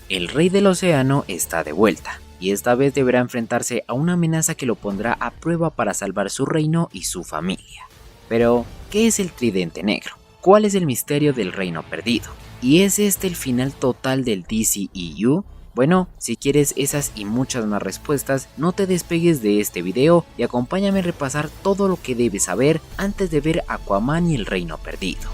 El Rey del Océano está de vuelta, y esta vez deberá enfrentarse a una amenaza que lo pondrá a prueba para salvar su reino y su familia. Pero, ¿qué es el Tridente Negro? ¿Cuál es el misterio del Reino Perdido? ¿Y es este el final total del DCEU? Bueno, si quieres esas y muchas más respuestas, no te despegues de este video y acompáñame a repasar todo lo que debes saber antes de ver Aquaman y el Reino Perdido.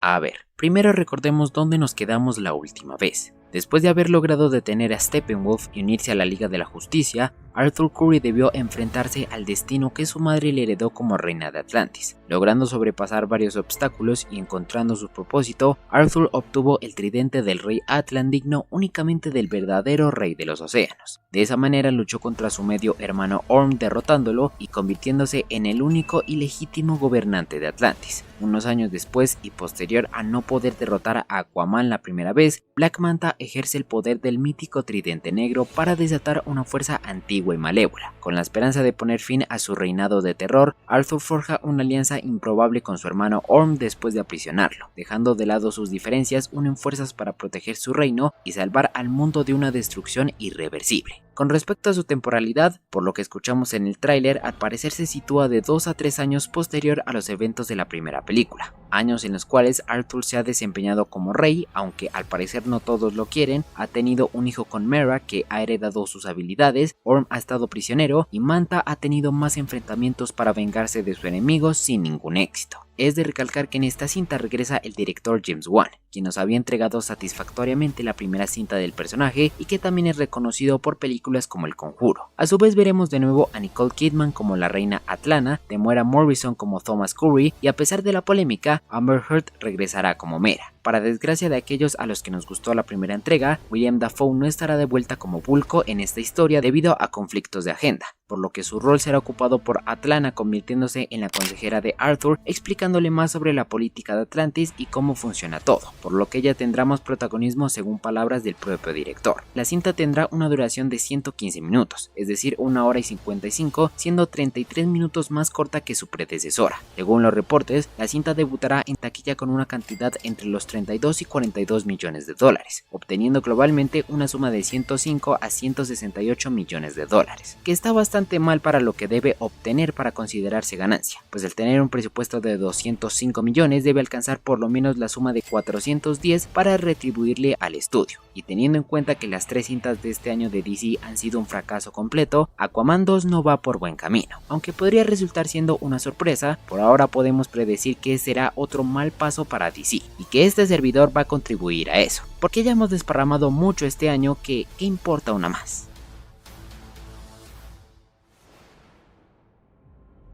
A ver, primero recordemos dónde nos quedamos la última vez. Después de haber logrado detener a Steppenwolf y unirse a la Liga de la Justicia, Arthur Curry debió enfrentarse al destino que su madre le heredó como reina de Atlantis. Logrando sobrepasar varios obstáculos y encontrando su propósito, Arthur obtuvo el tridente del rey Atlan digno únicamente del verdadero rey de los océanos. De esa manera luchó contra su medio hermano Orm derrotándolo y convirtiéndose en el único y legítimo gobernante de Atlantis. Unos años después y posterior a no poder derrotar a Aquaman la primera vez, Black Manta ejerce el poder del mítico Tridente Negro para desatar una fuerza antigua y malévola. Con la esperanza de poner fin a su reinado de terror, Arthur forja una alianza improbable con su hermano Orm después de aprisionarlo. Dejando de lado sus diferencias, unen fuerzas para proteger su reino y salvar al mundo de una destrucción irreversible. Con respecto a su temporalidad, por lo que escuchamos en el tráiler, al parecer se sitúa de 2 a 3 años posterior a los eventos de la primera película, años en los cuales Arthur se ha desempeñado como rey, aunque al parecer no todos lo quieren, ha tenido un hijo con Mera que ha heredado sus habilidades, Orm ha estado prisionero y Manta ha tenido más enfrentamientos para vengarse de su enemigo sin ningún éxito. Es de recalcar que en esta cinta regresa el director James Wan, quien nos había entregado satisfactoriamente la primera cinta del personaje y que también es reconocido por películas como El Conjuro. A su vez veremos de nuevo a Nicole Kidman como la reina Atlana, Temuera Morrison como Thomas Curry y a pesar de la polémica, Amber Heard regresará como Mera. Para desgracia de aquellos a los que nos gustó la primera entrega, William Dafoe no estará de vuelta como Vulko en esta historia debido a conflictos de agenda, por lo que su rol será ocupado por Atlana convirtiéndose en la consejera de Arthur, explicándole más sobre la política de Atlantis y cómo funciona todo, por lo que ella tendrá más protagonismo según palabras del propio director. La cinta tendrá una duración de 115 minutos, es decir 1 hora y 55, siendo 33 minutos más corta que su predecesora. Según los reportes, la cinta debutará en taquilla con una cantidad entre los 32 y 42 millones de dólares, obteniendo globalmente una suma de 105 a 168 millones de dólares, que está bastante mal para lo que debe obtener para considerarse ganancia, pues el tener un presupuesto de 205 millones debe alcanzar por lo menos la suma de 410 para retribuirle al estudio, y teniendo en cuenta que las 3 cintas de este año de DC han sido un fracaso completo, Aquaman 2 no va por buen camino, aunque podría resultar siendo una sorpresa. Por ahora podemos predecir que será otro mal paso para DC, y que este servidor va a contribuir a eso, porque ya hemos desparramado mucho este año que ¿qué importa una más?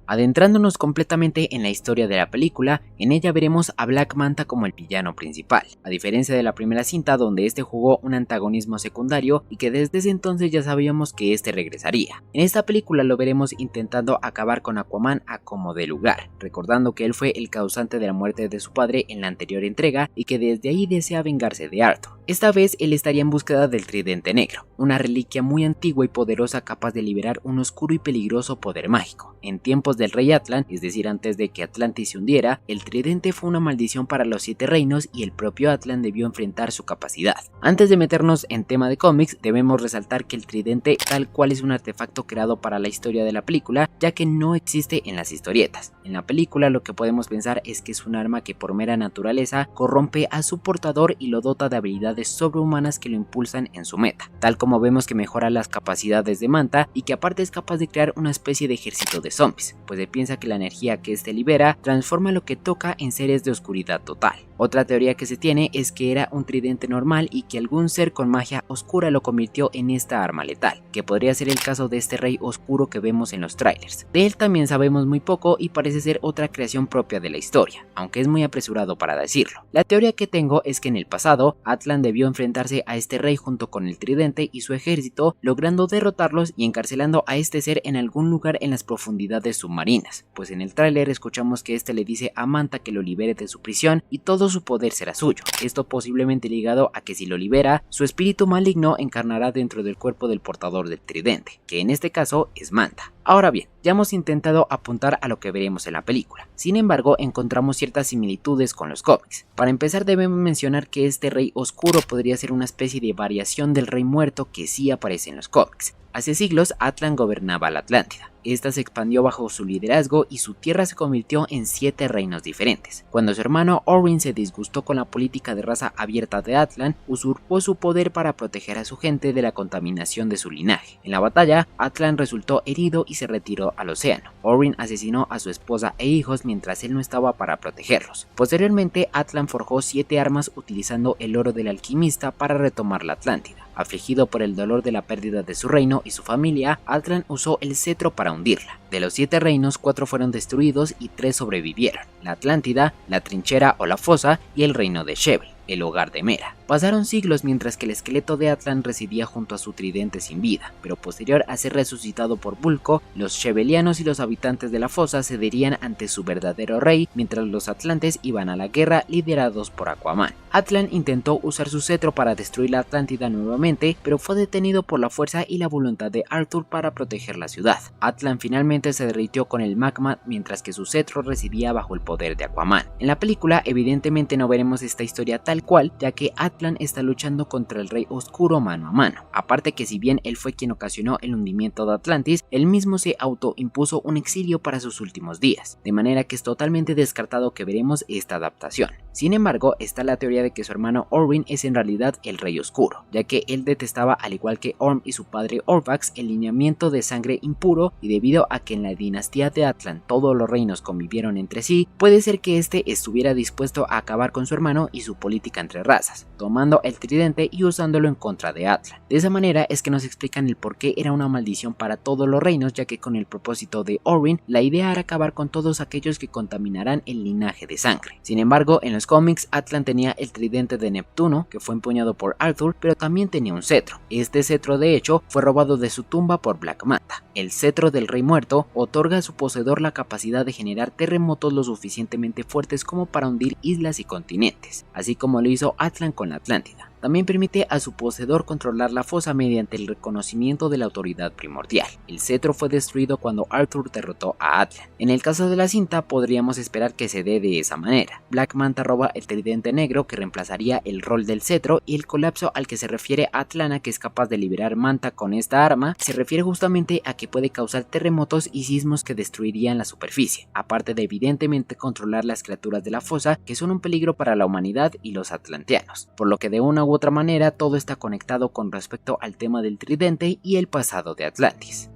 Adentrándonos completamente en la historia de la película, en ella veremos a Black Manta como el villano principal, a diferencia de la primera cinta donde este jugó un antagonismo secundario y que desde ese entonces ya sabíamos que este regresaría. En esta película lo veremos intentando acabar con Aquaman a como dé lugar, recordando que él fue el causante de la muerte de su padre en la anterior entrega y que desde ahí desea vengarse de Arthur. Esta vez él estaría en búsqueda del Tridente Negro, una reliquia muy antigua y poderosa capaz de liberar un oscuro y peligroso poder mágico. En tiempos del rey Atlan, es decir antes de que Atlantis se hundiera, el tridente fue una maldición para los 7 reinos y el propio Atlan debió enfrentar su capacidad. Antes de meternos en tema de cómics, debemos resaltar que el tridente tal cual es un artefacto creado para la historia de la película, ya que no existe en las historietas. En la película lo que podemos pensar es que es un arma que por mera naturaleza corrompe a su portador y lo dota de habilidades sobrehumanas que lo impulsan en su meta, tal como vemos que mejora las capacidades de Manta y que aparte es capaz de crear una especie de ejército de zombies, pues se piensa que la energía que este libera transforma lo que toca en seres de oscuridad total. Otra teoría que se tiene es que era un tridente normal y que algún ser con magia oscura lo convirtió en esta arma letal, que podría ser el caso de este rey oscuro que vemos en los trailers. De él también sabemos muy poco y parece ser otra creación propia de la historia, aunque es muy apresurado para decirlo. La teoría que tengo es que en el pasado Atlan debió enfrentarse a este rey junto con el tridente y su ejército, logrando derrotarlos y encarcelando a este ser en algún lugar en las profundidades submarinas, pues en el tráiler escuchamos que este le dice a Manta que lo libere de su prisión y todo su poder será suyo. Esto posiblemente ligado a que si lo libera, su espíritu maligno encarnará dentro del cuerpo del portador del tridente, que en este caso es Manta. Ahora bien, ya hemos intentado apuntar a lo que veremos en la película, sin embargo encontramos ciertas similitudes con los cómics. Para empezar debemos mencionar que este rey oscuro podría ser una especie de variación del rey muerto que sí aparece en los cómics. Hace siglos Atlan gobernaba la Atlántida. Esta se expandió bajo su liderazgo y su tierra se convirtió en 7 reinos diferentes. Cuando su hermano Orin se disgustó con la política de raza abierta de Atlan, usurpó su poder para proteger a su gente de la contaminación de su linaje. En la batalla, Atlan resultó herido y se retiró al océano. Orin asesinó a su esposa e hijos mientras él no estaba para protegerlos. Posteriormente, Atlan forjó 7 armas utilizando el oro del alquimista para retomar la Atlántida. Afligido por el dolor de la pérdida de su reino y su familia, Atlan usó el cetro para hundirla. De los 7 reinos, 4 fueron destruidos y 3 sobrevivieron: la Atlántida, la Trinchera o la Fosa y el reino de Shevel, el hogar de Mera. Pasaron siglos mientras que el esqueleto de Atlan residía junto a su tridente sin vida, pero posterior a ser resucitado por Vulko, los Shevelianos y los habitantes de la fosa cederían ante su verdadero rey, mientras los atlantes iban a la guerra liderados por Aquaman. Atlan intentó usar su cetro para destruir la Atlántida nuevamente, pero fue detenido por la fuerza y la voluntad de Arthur para proteger la ciudad. Atlan finalmente se derritió con el magma mientras que su cetro residía bajo el poder de Aquaman. En la película evidentemente no veremos esta historia tal cual, ya que Atlan está luchando contra el rey oscuro mano a mano. Aparte que si bien él fue quien ocasionó el hundimiento de Atlantis, él mismo se autoimpuso un exilio para sus últimos días, de manera que es totalmente descartado que veremos esta adaptación. Sin embargo, está la teoría de que su hermano Orwin es en realidad el rey oscuro, ya que él detestaba, al igual que Orm y su padre Orvax, el lineamiento de sangre impuro, y debido a que en la dinastía de Atlan todos los reinos convivieron entre sí, puede ser que este estuviera dispuesto a acabar con su hermano y su política entre razas, tomando el tridente y usándolo en contra de Atlan. De esa manera es que nos explican el por qué era una maldición para todos los reinos, ya que con el propósito de Orwin, la idea era acabar con todos aquellos que contaminarán el linaje de sangre. Sin embargo, en los cómics, Atlan tenía el tridente de Neptuno, que fue empuñado por Arthur, pero también tenía un cetro. Este cetro, de hecho, fue robado de su tumba por Black Manta. El cetro del rey muerto otorga a su poseedor la capacidad de generar terremotos lo suficientemente fuertes como para hundir islas y continentes, así como lo hizo Atlan con la Atlántida. También permite a su poseedor controlar la fosa mediante el reconocimiento de la autoridad primordial. El cetro fue destruido cuando Arthur derrotó a Atlan. En el caso de la cinta, podríamos esperar que se dé de esa manera. Black Manta roba el tridente negro que reemplazaría el rol del cetro, y el colapso al que se refiere Atlana, que es capaz de liberar Manta con esta arma, se refiere justamente a que puede causar terremotos y sismos que destruirían la superficie, aparte de evidentemente controlar las criaturas de la fosa, que son un peligro para la humanidad y los atlanteanos, por lo que de una u otra manera todo está conectado con respecto al tema del tridente y el pasado de Atlantis.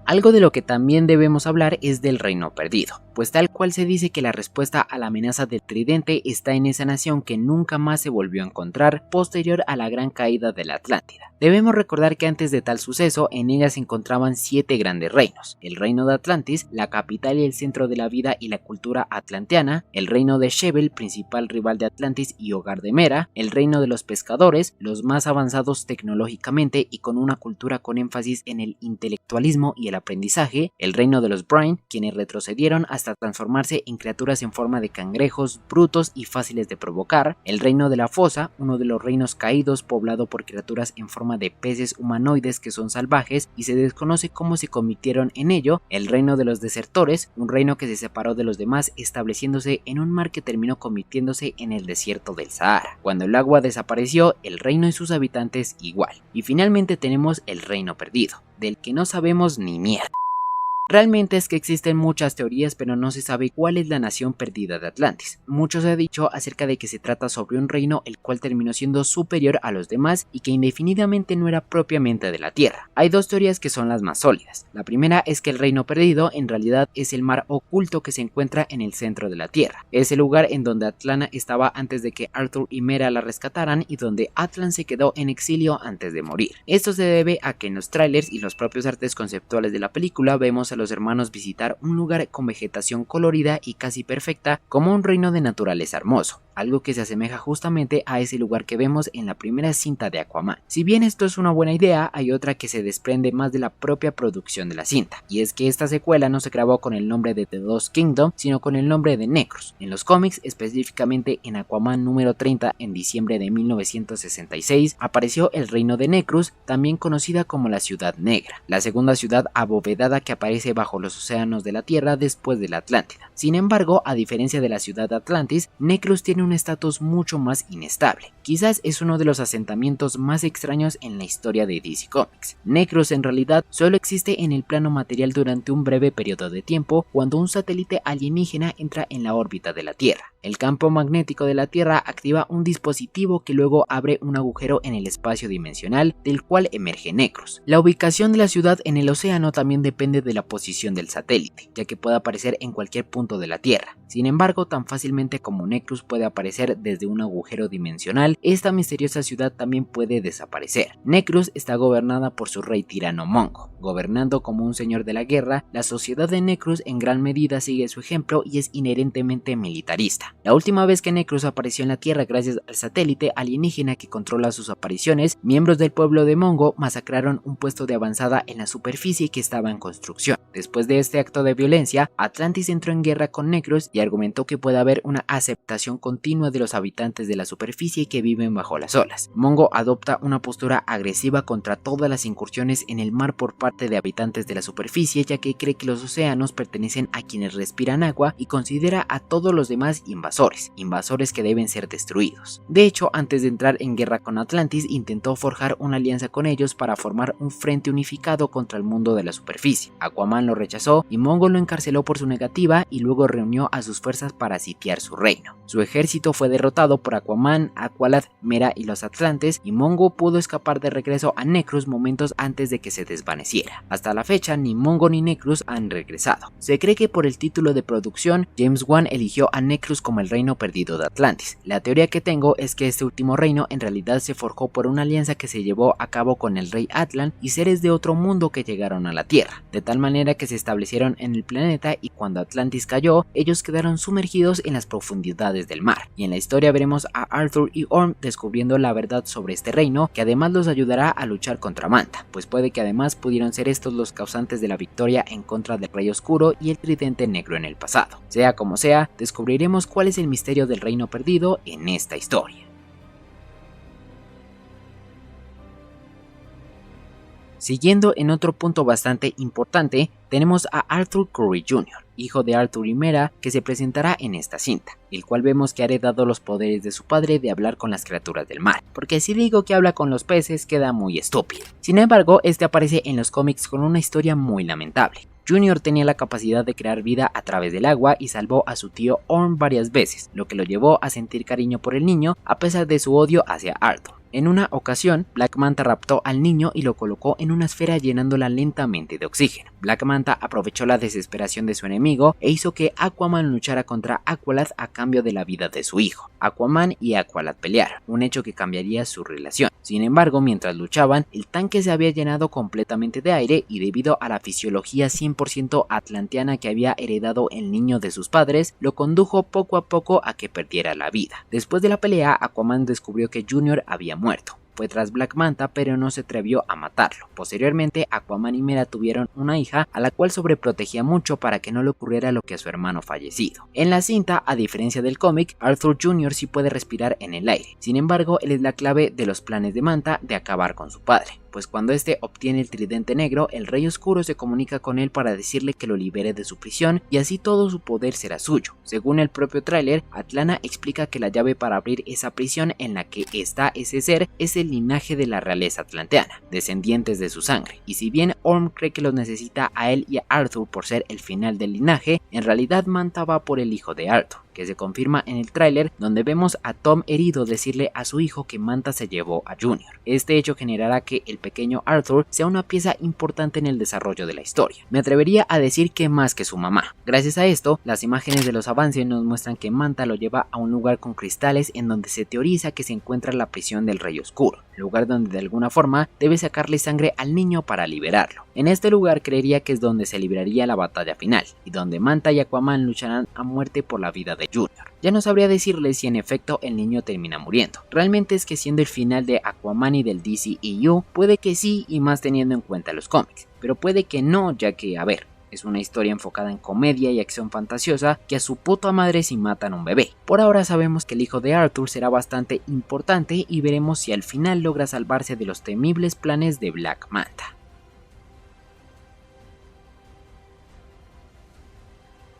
Algo de lo que también debemos hablar es del reino perdido, pues tal cual se dice que la respuesta a la amenaza del tridente está en esa nación que nunca más se volvió a encontrar posterior a la gran caída de la Atlántida. Debemos recordar que antes de tal suceso, en ella se encontraban 7 grandes reinos: el reino de Atlantis, la capital y el centro de la vida y la cultura atlanteana; el reino de Shevel, principal rival de Atlantis y hogar de Mera; el reino de los pescadores, los más avanzados tecnológicamente y con una cultura con énfasis en el intelectualismo y el aprendizaje; el reino de los Brine, quienes retrocedieron hasta transformarse en criaturas en forma de cangrejos, brutos y fáciles de provocar; el reino de la Fosa, uno de los reinos caídos poblado por criaturas en forma de peces humanoides que son salvajes y se desconoce cómo se convirtieron en ello; el reino de los desertores, un reino que se separó de los demás estableciéndose en un mar que terminó convirtiéndose en el desierto del Sahara. Cuando el agua desapareció, el reino y sus habitantes igual. Y finalmente tenemos el reino perdido, del que no sabemos ni mierda. Realmente es que existen muchas teorías, pero no se sabe cuál es la nación perdida de Atlantis. Mucho se ha dicho acerca de que se trata sobre un reino el cual terminó siendo superior a los demás y que indefinidamente no era propiamente de la Tierra. Hay 2 teorías que son las más sólidas. La primera es que el reino perdido en realidad es el mar oculto que se encuentra en el centro de la Tierra. Es el lugar en donde Atlana estaba antes de que Arthur y Mera la rescataran y donde Atlan se quedó en exilio antes de morir. Esto se debe a que en los trailers y los propios artes conceptuales de la película vemos a los hermanos visitar un lugar con vegetación colorida y casi perfecta como un reino de naturaleza hermoso, algo que se asemeja justamente a ese lugar que vemos en la primera cinta de Aquaman. Si bien esto es una buena idea, hay otra que se desprende más de la propia producción de la cinta, y es que esta secuela no se grabó con el nombre de The Lost Kingdom, sino con el nombre de Necros. En los cómics, específicamente en Aquaman número 30 en diciembre de 1966, apareció el reino de Necrus, también conocida como la Ciudad Negra, la segunda ciudad abovedada que aparece bajo los océanos de la Tierra después de la Atlántida. Sin embargo, a diferencia de la ciudad Atlantis, Necrus tiene un estatus mucho más inestable. Quizás es uno de los asentamientos más extraños en la historia de DC Comics. Necrus en realidad solo existe en el plano material durante un breve periodo de tiempo cuando un satélite alienígena entra en la órbita de la Tierra. El campo magnético de la Tierra activa un dispositivo que luego abre un agujero en el espacio dimensional del cual emerge Necrus. La ubicación de la ciudad en el océano también depende de la posición del satélite, ya que puede aparecer en cualquier punto de la Tierra. Sin embargo, tan fácilmente como Necrus puede aparecer desde un agujero dimensional, esta misteriosa ciudad también puede desaparecer. Necrus está gobernada por su rey tirano Mongo. Gobernando como un señor de la guerra, la sociedad de Necrus en gran medida sigue su ejemplo y es inherentemente militarista. La última vez que Necrus apareció en la Tierra gracias al satélite alienígena que controla sus apariciones, miembros del pueblo de Mongo masacraron un puesto de avanzada en la superficie que estaba en construcción. Después de este acto de violencia, Atlantis entró en guerra con Necrus y argumentó que puede haber una aceptación continua de los habitantes de la superficie que viven bajo las olas. Mongo adopta una postura agresiva contra todas las incursiones en el mar por parte de habitantes de la superficie, ya que cree que los océanos pertenecen a quienes respiran agua y considera a todos los demás invasores que deben ser destruidos. De hecho, antes de entrar en guerra con Atlantis, intentó forjar una alianza con ellos para formar un frente unificado contra el mundo de la superficie. Aquaman lo rechazó y Mongo lo encarceló por su negativa y luego reunió a sus fuerzas para sitiar su reino. Su ejército fue derrotado por Aquaman, Aqualad, Mera y los Atlantes, y Mongo pudo escapar de regreso a Necrus momentos antes de que se desvaneciera. Hasta la fecha, ni Mongo ni Necrus han regresado. Se cree que por el título de producción, James Wan eligió a Necrus como el reino perdido de Atlantis. La teoría que tengo es que este último reino en realidad se forjó por una alianza que se llevó a cabo con el rey Atlan y seres de otro mundo que llegaron a la Tierra, de tal manera que se establecieron en el planeta, y cuando Atlantis cayó, ellos quedaron sumergidos en las profundidades del mar. Y en la historia veremos a Arthur y Orm descubriendo la verdad sobre este reino, que además los ayudará a luchar contra Manta, pues puede que además pudieron ser estos los causantes de la victoria en contra del Rey Oscuro y el Tridente Negro en el pasado. Sea como sea, descubriremos cuál es el misterio del reino perdido en esta historia. Siguiendo en otro punto bastante importante, tenemos a Arthur Curry Jr., hijo de Arthur y Mera, que se presentará en esta cinta, el cual vemos que ha heredado los poderes de su padre de hablar con las criaturas del mar, porque si digo que habla con los peces queda muy estúpido. Sin embargo, este aparece en los cómics con una historia muy lamentable. Junior tenía la capacidad de crear vida a través del agua y salvó a su tío Orm varias veces, lo que lo llevó a sentir cariño por el niño a pesar de su odio hacia Arthur. En una ocasión, Black Manta raptó al niño y lo colocó en una esfera llenándola lentamente de oxígeno. Black Manta aprovechó la desesperación de su enemigo e hizo que Aquaman luchara contra Aqualad a cambio de la vida de su hijo. Aquaman y Aqualad pelearon, un hecho que cambiaría su relación. Sin embargo, mientras luchaban, el tanque se había llenado completamente de aire y debido a la fisiología 100% atlanteana que había heredado el niño de sus padres, lo condujo poco a poco a que perdiera la vida. Después de la pelea, Aquaman descubrió que Junior había muerto. Fue tras Black Manta, pero no se atrevió a matarlo. Posteriormente, Aquaman y Mera tuvieron una hija a la cual sobreprotegía mucho para que no le ocurriera lo que a su hermano fallecido. En la cinta, a diferencia del cómic, Arthur Jr. sí puede respirar en el aire. Sin embargo, él es la clave de los planes de Manta de acabar con su padre, pues cuando este obtiene el Tridente Negro, el Rey Oscuro se comunica con él para decirle que lo libere de su prisión y así todo su poder será suyo. Según el propio tráiler, Atlana explica que la llave para abrir esa prisión en la que está ese ser es el linaje de la realeza atlanteana, descendientes de su sangre, y si bien Orm cree que los necesita a él y a Arthur por ser el final del linaje, en realidad Manta va por el hijo de Arthur, que se confirma en el tráiler donde vemos a Tom herido decirle a su hijo que Manta se llevó a Junior. Este hecho generará que el pequeño Arthur sea una pieza importante en el desarrollo de la historia. Me atrevería a decir que más que su mamá. Gracias a esto, las imágenes de los avances nos muestran que Manta lo lleva a un lugar con cristales en donde se teoriza que se encuentra la prisión del Rey Oscuro. lugar donde de alguna forma debe sacarle sangre al niño para liberarlo. En este lugar creería que es donde se libraría la batalla final, y donde Manta y Aquaman lucharán a muerte por la vida de Junior. Ya no sabría decirle si en efecto el niño termina muriendo. Realmente es que siendo el final de Aquaman y del DCEU, puede que sí, y más teniendo en cuenta los cómics, pero puede que no, ya que, a ver, es una historia enfocada en comedia y acción fantasiosa que a su puta madre si matan a un bebé. Por ahora sabemos que el hijo de Arthur será bastante importante y veremos si al final logra salvarse de los temibles planes de Black Manta.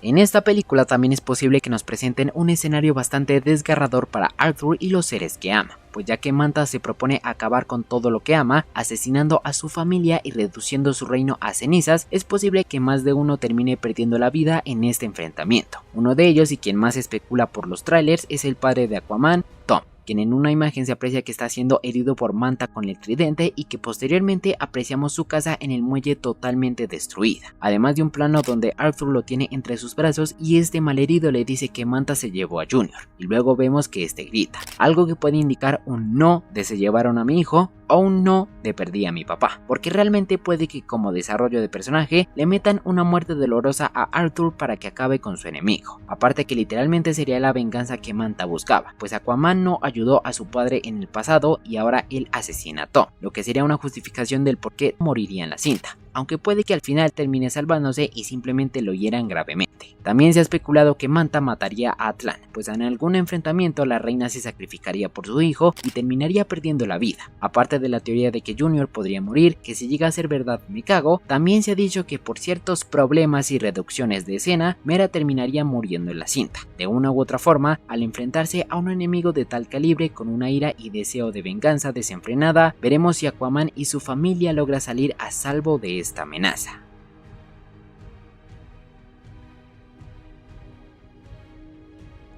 En esta película también es posible que nos presenten un escenario bastante desgarrador para Arthur y los seres que ama, pues ya que Manta se propone acabar con todo lo que ama, asesinando a su familia y reduciendo su reino a cenizas, es posible que más de uno termine perdiendo la vida en este enfrentamiento. Uno de ellos, y quien más especula por los trailers, es el padre de Aquaman, Tom, quien en una imagen se aprecia que está siendo herido por Manta con el tridente y que posteriormente apreciamos su casa en el muelle totalmente destruida, además de un plano donde Arthur lo tiene entre sus brazos y este malherido le dice que Manta se llevó a Junior, y luego vemos que este grita, algo que puede indicar un no de se llevaron a mi hijo o un no de perdí a mi papá, porque realmente puede que como desarrollo de personaje le metan una muerte dolorosa a Arthur para que acabe con su enemigo, aparte que literalmente sería la venganza que Manta buscaba, pues Aquaman no ayudó a su padre en el pasado y ahora él asesina a Tom, lo que sería una justificación del por qué moriría en la cinta, aunque puede que al final termine salvándose y simplemente lo hieran gravemente. También se ha especulado que Manta mataría a Atlan, pues en algún enfrentamiento la reina se sacrificaría por su hijo y terminaría perdiendo la vida. Aparte de la teoría de que Junior podría morir, que si llega a ser verdad me cago, también se ha dicho que por ciertos problemas y reducciones de escena, Mera terminaría muriendo en la cinta. De una u otra forma, al enfrentarse a un enemigo de tal calibre con una ira y deseo de venganza desenfrenada, veremos si Aquaman y su familia logra salir a salvo de esta amenaza.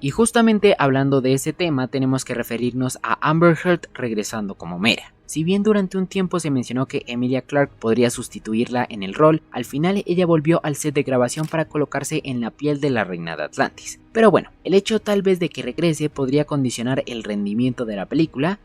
Y justamente hablando de ese tema tenemos que referirnos a Amber Heard regresando como Mera. Si bien durante un tiempo se mencionó que Emilia Clarke podría sustituirla en el rol, al final ella volvió al set de grabación para colocarse en la piel de la reina de Atlantis. Pero bueno, el hecho tal vez de que regrese podría condicionar el rendimiento de la película.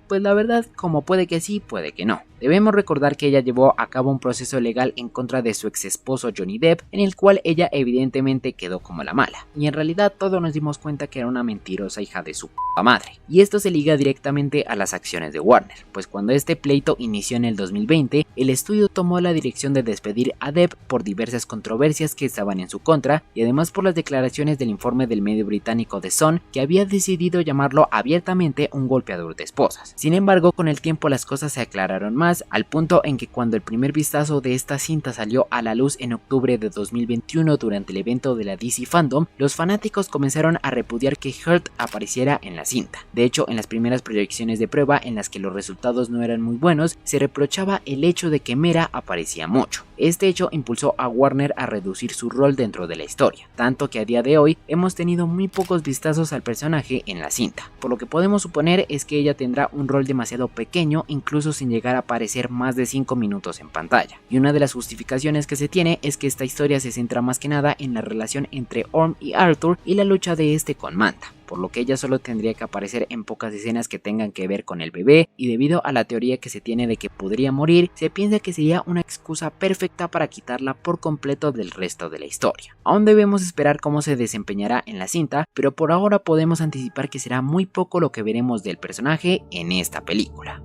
Pues la verdad, como puede que sí, puede que no. Debemos recordar que ella llevó a cabo un proceso legal en contra de su ex esposo Johnny Depp, en el cual ella evidentemente quedó como la mala, y en realidad todos nos dimos cuenta que era una mentirosa hija de su puta madre. Y esto se liga directamente a las acciones de Warner, pues cuando este pleito inició en el 2020, el estudio tomó la dirección de despedir a Depp por diversas controversias que estaban en su contra, y además por las declaraciones del informe del medio británico The Sun, que había decidido llamarlo abiertamente un golpeador de esposas. Sin embargo, con el tiempo las cosas se aclararon más, al punto en que cuando el primer vistazo de esta cinta salió a la luz en octubre de 2021 durante el evento de la DC Fandom, los fanáticos comenzaron a repudiar que Heard apareciera en la cinta. De hecho, en las primeras proyecciones de prueba en las que los resultados no eran muy buenos, se reprochaba el hecho de que Mera aparecía mucho. Este hecho impulsó a Warner a reducir su rol dentro de la historia, tanto que a día de hoy hemos tenido muy pocos vistazos al personaje en la cinta, por lo que podemos suponer es que ella tendrá un rol demasiado pequeño, incluso sin llegar a aparecer más de 5 minutos en pantalla. Y una de las justificaciones que se tiene es que esta historia se centra más que nada en la relación entre Orm y Arthur y la lucha de este con Manta, por lo que ella solo tendría que aparecer en pocas escenas que tengan que ver con el bebé, y debido a la teoría que se tiene de que podría morir, se piensa que sería una excusa perfecta para quitarla por completo del resto de la historia. Aún debemos esperar cómo se desempeñará en la cinta, pero por ahora podemos anticipar que será muy poco lo que veremos del personaje en esta película.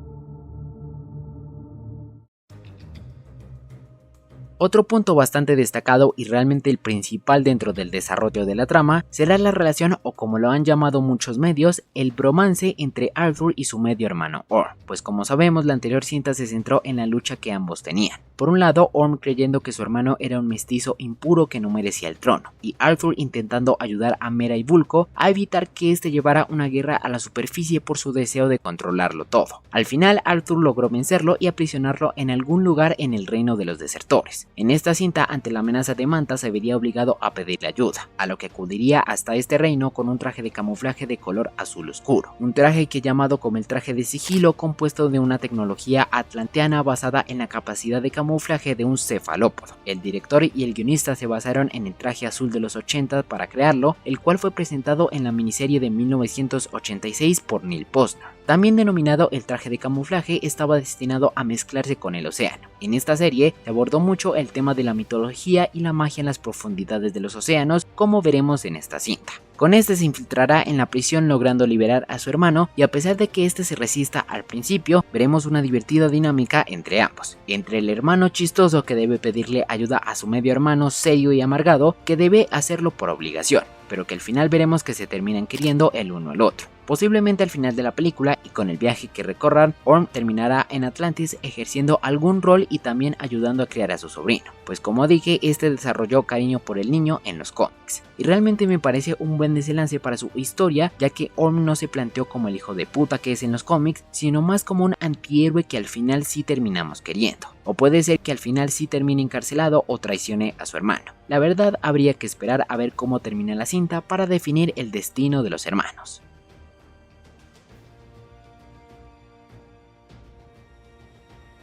Otro punto bastante destacado y realmente el principal dentro del desarrollo de la trama será la relación, o como lo han llamado muchos medios, el bromance entre Arthur y su medio hermano Orm, pues como sabemos la anterior cinta se centró en la lucha que ambos tenían. Por un lado, Orm creyendo que su hermano era un mestizo impuro que no merecía el trono, y Arthur intentando ayudar a Mera y Vulko a evitar que este llevara una guerra a la superficie por su deseo de controlarlo todo. Al final, Arthur logró vencerlo y aprisionarlo en algún lugar en el reino de los desertores, En esta cinta, ante la amenaza de Manta, se vería obligado a pedirle ayuda, a lo que acudiría hasta este reino con un traje de camuflaje de color azul oscuro, un traje que llamado como el traje de sigilo, compuesto de una tecnología atlanteana basada en la capacidad de camuflaje de un cefalópodo. El director y el guionista se basaron en el traje azul de los 80 para crearlo, el cual fue presentado en la miniserie de 1986 por Neil Posner. También denominado el traje de camuflaje, estaba destinado a mezclarse con el océano. En esta serie se abordó mucho el tema de la mitología y la magia en las profundidades de los océanos, como veremos en esta cinta. Con este se infiltrará en la prisión logrando liberar a su hermano, y a pesar de que este se resista al principio, veremos una divertida dinámica entre ambos. Entre el hermano chistoso que debe pedirle ayuda a su medio hermano serio y amargado que debe hacerlo por obligación, pero que al final veremos que se terminan queriendo el uno al otro. Posiblemente al final de la película y con el viaje que recorran, Orm terminará en Atlantis ejerciendo algún rol y también ayudando a criar a su sobrino, pues como dije, este desarrolló cariño por el niño en los cómics. Y realmente me parece un buen desenlace para su historia, ya que Orm no se planteó como el hijo de puta que es en los cómics, sino más como un antihéroe que al final sí terminamos queriendo. O puede ser que al final sí termine encarcelado o traicione a su hermano. La verdad, habría que esperar a ver cómo termina la cinta para definir el destino de los hermanos.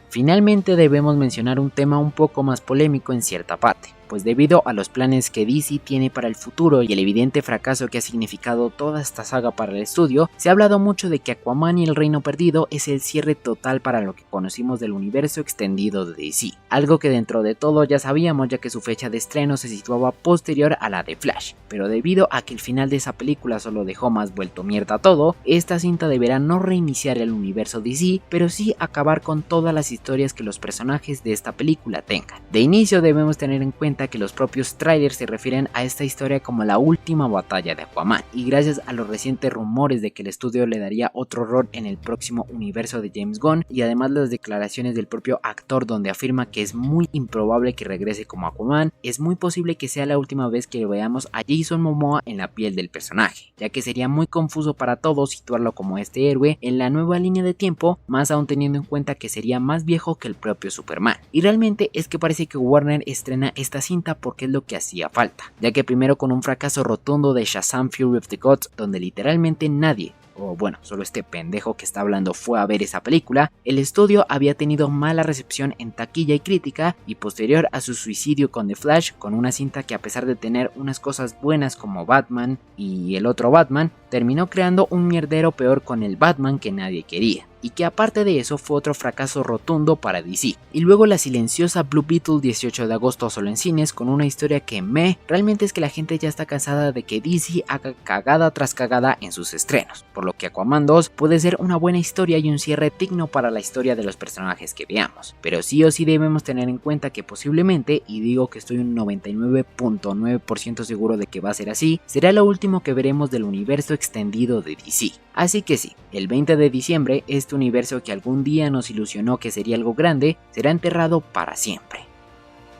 Finalmente debemos mencionar un tema un poco más polémico en cierta parte, pues debido a los planes que DC tiene para el futuro y el evidente fracaso que ha significado toda esta saga para el estudio, se ha hablado mucho de que Aquaman y el Reino Perdido es el cierre total para lo que conocimos del universo extendido de DC, algo que dentro de todo ya sabíamos, ya que su fecha de estreno se situaba posterior a la de Flash, pero debido a que el final de esa película solo dejó más vuelto mierda todo, esta cinta deberá no reiniciar el universo DC, pero sí acabar con todas las historias que los personajes de esta película tengan. De inicio debemos tener en cuenta que los propios trailers se refieren a esta historia como la última batalla de Aquaman, y gracias a los recientes rumores de que el estudio le daría otro rol en el próximo universo de James Gunn, y además las declaraciones del propio actor donde afirma que es muy improbable que regrese como Aquaman, es muy posible que sea la última vez que veamos a Jason Momoa en la piel del personaje, ya que sería muy confuso para todos situarlo como este héroe en la nueva línea de tiempo, más aún teniendo en cuenta que sería más viejo que el propio Superman. Y realmente es que parece que Warner estrena esta cinta porque es lo que hacía falta, ya que primero con un fracaso rotundo de Shazam Fury of the Gods, donde literalmente nadie, o bueno, solo este pendejo que está hablando fue a ver esa película, el estudio había tenido mala recepción en taquilla y crítica, y posterior a su suicidio con The Flash, con una cinta que a pesar de tener unas cosas buenas como Batman y el otro Batman, terminó creando un mierdero peor con el Batman que nadie quería, y que aparte de eso fue otro fracaso rotundo para DC. Y luego la silenciosa Blue Beetle 18 de agosto solo en cines, con una historia que realmente es que la gente ya está cansada de que DC haga cagada tras cagada en sus estrenos, por lo que Aquaman 2 puede ser una buena historia y un cierre digno para la historia de los personajes que veamos, pero sí o sí debemos tener en cuenta que posiblemente, y digo que estoy un 99.9% seguro de que va a ser así, será lo último que veremos del universo extendido de DC. Así que sí, el 20 de diciembre este universo que algún día nos ilusionó que sería algo grande, será enterrado para siempre.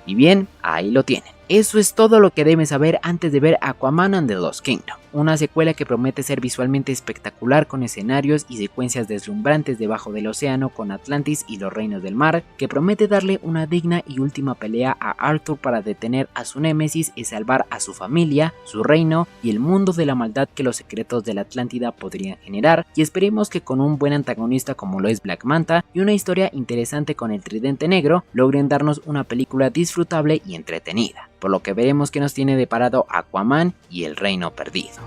Y bien, ahí lo tienen. Eso es todo lo que debes saber antes de ver Aquaman and the Lost Kingdom, una secuela que promete ser visualmente espectacular con escenarios y secuencias deslumbrantes debajo del océano con Atlantis y los reinos del mar, que promete darle una digna y última pelea a Arthur para detener a su némesis y salvar a su familia, su reino y el mundo de la maldad que los secretos de la Atlántida podrían generar, y esperemos que con un buen antagonista como lo es Black Manta y una historia interesante con el Tridente Negro, logren darnos una película disfrutable y entretenida, por lo que veremos qué nos tiene deparado Aquaman y el Reino Perdido.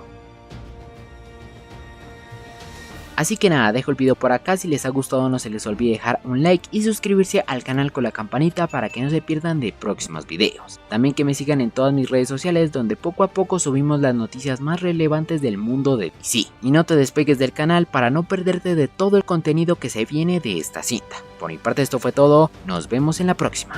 Así que nada, dejo el video por acá. Si les ha gustado no se les olvide dejar un like y suscribirse al canal con la campanita para que no se pierdan de próximos videos. También que me sigan en todas mis redes sociales, donde poco a poco subimos las noticias más relevantes del mundo de DC. Y no te despegues del canal para no perderte de todo el contenido que se viene de esta cinta. Por mi parte esto fue todo, nos vemos en la próxima.